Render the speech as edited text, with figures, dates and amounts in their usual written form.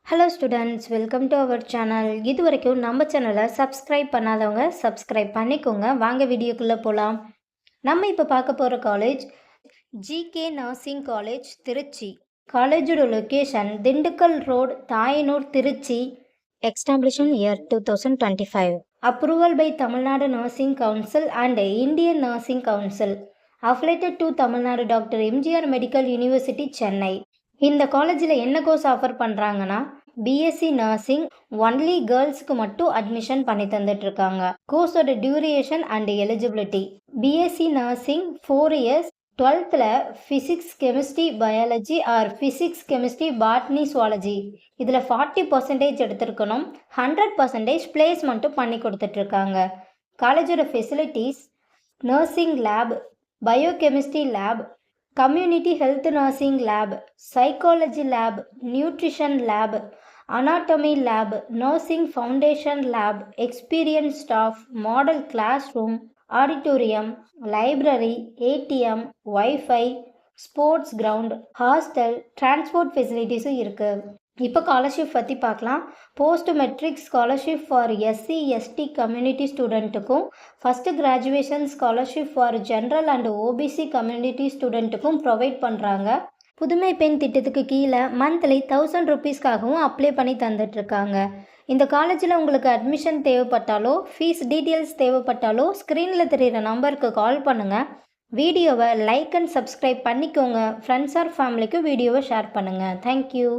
Hello students, welcome to our channel. இது வரைக்கும் நம்ம சேனலை சப்ஸ்கிரைப் பண்ணாதவங்க சப்ஸ்கிரைப் பண்ணிக்கோங்க. வாங்க வீடியோக்குள்ளே போகலாம். நம்ம இப்போ பார்க்க போகிற college GK nursing college, Trichy. காலேஜோட location Dindigul road, Thayanur, Trichy. Establishment year 2025. Approval by Tamil Nadu nursing council and Indian nursing council. Affiliated to Tamil Nadu doctor MGR medical university, Chennai. இந்த காலேஜில் என்ன கோர்ஸ் ஆஃபர் பண்ணுறாங்கன்னா, பிஎஸ்சி நர்சிங் ஒன்லி கேர்ள்ஸுக்கு மட்டும் அட்மிஷன் பண்ணி தந்துட்டுருக்காங்க. கோர்ஸோட duration and eligibility: BSc nursing 4 years, 12th physics, chemistry, biology or physics, chemistry, botany, zoology இதில் 40% எடுத்திருக்கணும். 100% பிளேஸ்மெண்ட்டும் பண்ணி கொடுத்துட்ருக்காங்க. காலேஜோட facilities: nursing lab, biochemistry lab, community health nursing lab, psychology lab, nutrition lab, anatomy lab, nursing foundation lab, experience staff, model class room, auditorium, library, ATM, wifi, sports ground, hostel, transport ஃபெசிலிட்டிஸும் இருக்குது. இப்போ scholarship பற்றி பார்க்கலாம். Post matric scholarship for SC ST community ஸ்டூடெண்ட்டுக்கும், first graduation scholarship for general and OBC community ஸ்டூடெண்ட்டுக்கும் provide பண்ணுறாங்க. புதுமை பெண் திட்டத்துக்கு கீழே மந்த்லி 1000 ருபீஸ்க்காகவும் அப்ளை பண்ணி தந்துட்டுருக்காங்க. இந்த காலேஜில் உங்களுக்கு அட்மிஷன் தேவைப்பட்டாலோ, ஃபீஸ் டீட்டெயில்ஸ் தேவைப்பட்டாலோ ஸ்க்ரீனில் தெரிகிற நம்பருக்கு கால் பண்ணுங்கள். வீடியோவை லைக் அண்ட் சப்ஸ்கிரைப் பண்ணிக்கோங்க. ஃப்ரெண்ட்ஸ் ஆர் ஃபேமிலிக்கு வீடியோவை ஷேர் பண்ணுங்கள். தேங்க்யூ.